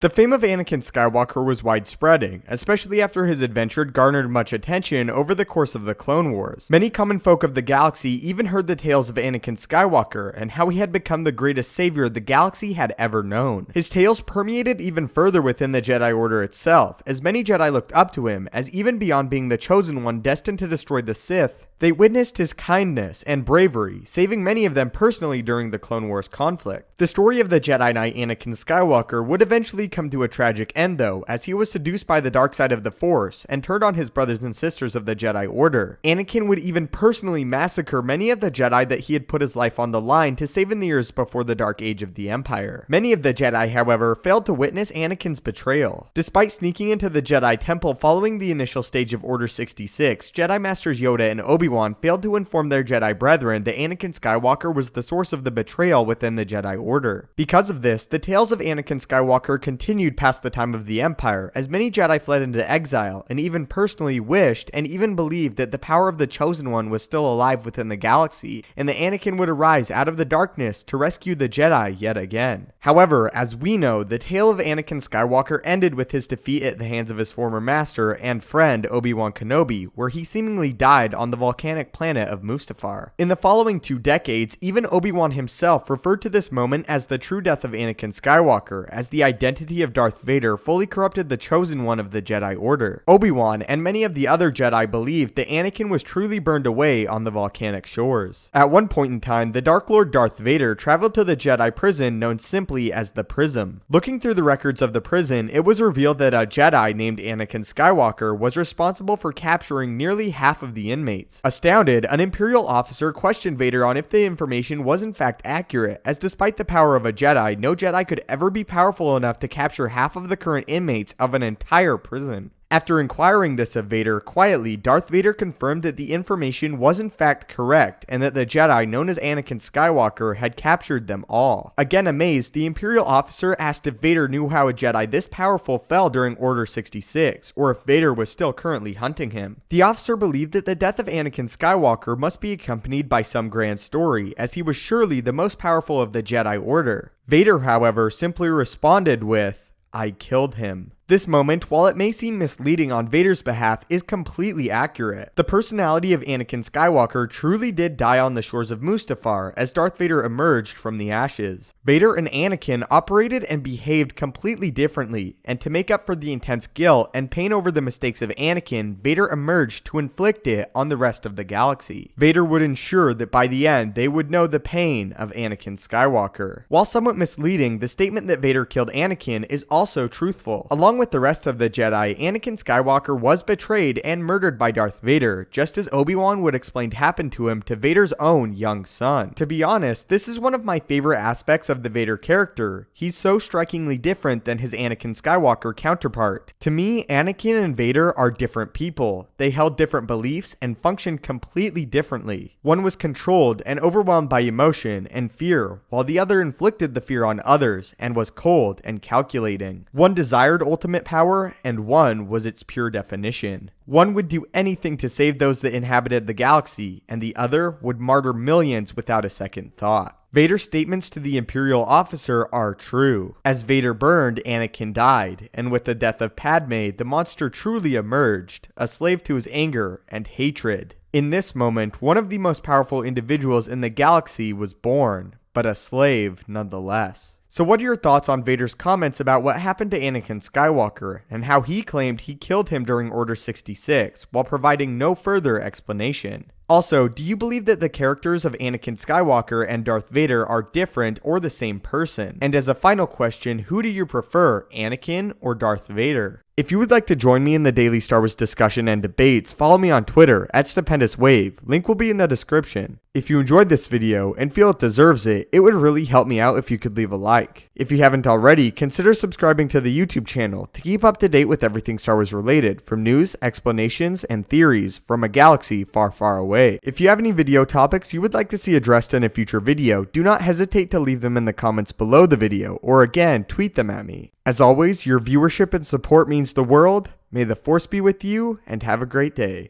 The fame of Anakin Skywalker was widespreading, especially after his adventure garnered much attention over the course of the Clone Wars. Many common folk of the galaxy even heard the tales of Anakin Skywalker and how he had become the greatest savior the galaxy had ever known. His tales permeated even further within the Jedi Order itself, as many Jedi looked up to him, as even beyond being the chosen one destined to destroy the Sith, they witnessed his kindness and bravery, saving many of them personally during the Clone Wars conflict. The story of the Jedi Knight Anakin Skywalker would eventually come to a tragic end though, as he was seduced by the dark side of the Force and turned on his brothers and sisters of the Jedi Order. Anakin would even personally massacre many of the Jedi that he had put his life on the line to save in the years before the Dark Age of the Empire. Many of the Jedi, however, failed to witness Anakin's betrayal. Despite sneaking into the Jedi Temple following the initial stage of Order 66, Jedi Masters Yoda and Obi-Wan failed to inform their Jedi brethren that Anakin Skywalker was the source of the betrayal within the Jedi Order. Because of this, the tales of Anakin Skywalker continued past the time of the Empire, as many Jedi fled into exile and even personally wished and even believed that the power of the Chosen One was still alive within the galaxy, and that Anakin would arise out of the darkness to rescue the Jedi yet again. However, as we know, the tale of Anakin Skywalker ended with his defeat at the hands of his former master and friend Obi-Wan Kenobi, where he seemingly died on the volcanic planet of Mustafar. In the following 2 decades, even Obi-Wan himself referred to this moment as the true death of Anakin Skywalker, as the identity of Darth Vader fully corrupted the Chosen One of the Jedi Order. Obi-Wan and many of the other Jedi believed that Anakin was truly burned away on the volcanic shores. At one point in time, the Dark Lord Darth Vader traveled to the Jedi prison known simply as the Prism. Looking through the records of the prison, it was revealed that a Jedi named Anakin Skywalker was responsible for capturing nearly half of the inmates. Astounded, an Imperial officer questioned Vader on if the information was in fact accurate, as despite the power of a Jedi, no Jedi could ever be powerful enough to capture half of the current inmates of an entire prison. After inquiring this of Vader quietly, Darth Vader confirmed that the information was in fact correct and that the Jedi known as Anakin Skywalker had captured them all. Again amazed, the Imperial officer asked if Vader knew how a Jedi this powerful fell during Order 66, or if Vader was still currently hunting him. The officer believed that the death of Anakin Skywalker must be accompanied by some grand story, as he was surely the most powerful of the Jedi Order. Vader, however, simply responded with, "I killed him." This moment, while it may seem misleading on Vader's behalf, is completely accurate. The personality of Anakin Skywalker truly did die on the shores of Mustafar as Darth Vader emerged from the ashes. Vader and Anakin operated and behaved completely differently, and to make up for the intense guilt and pain over the mistakes of Anakin, Vader emerged to inflict it on the rest of the galaxy. Vader would ensure that by the end, they would know the pain of Anakin Skywalker. While somewhat misleading, the statement that Vader killed Anakin is also truthful. Along with the rest of the Jedi, Anakin Skywalker was betrayed and murdered by Darth Vader, just as Obi-Wan would explain happened to him to Vader's own young son. To be honest, this is one of my favorite aspects of the Vader character. He's so strikingly different than his Anakin Skywalker counterpart. To me, Anakin and Vader are different people. They held different beliefs and functioned completely differently. One was controlled and overwhelmed by emotion and fear, while the other inflicted the fear on others and was cold and calculating. One desired ultimate power, and one was its pure definition. One would do anything to save those that inhabited the galaxy, and the other would martyr millions without a second thought. Vader's statements to the Imperial officer are true. As Vader burned, Anakin died, and with the death of Padme, the monster truly emerged, a slave to his anger and hatred. In this moment, one of the most powerful individuals in the galaxy was born, but a slave nonetheless. So what are your thoughts on Vader's comments about what happened to Anakin Skywalker, and how he claimed he killed him during Order 66, while providing no further explanation? Also, do you believe that the characters of Anakin Skywalker and Darth Vader are different or the same person? And as a final question, who do you prefer, Anakin or Darth Vader? If you would like to join me in the daily Star Wars discussion and debates, follow me on Twitter at StupendousWave. Link will be in the description. If you enjoyed this video and feel it deserves it, it would really help me out if you could leave a like. If you haven't already, consider subscribing to the YouTube channel to keep up to date with everything Star Wars related, from news, explanations, and theories from a galaxy far, far away. If you have any video topics you would like to see addressed in a future video, do not hesitate to leave them in the comments below the video, or again, tweet them at me. As always, your viewership and support means the world. May the Force be with you, and have a great day.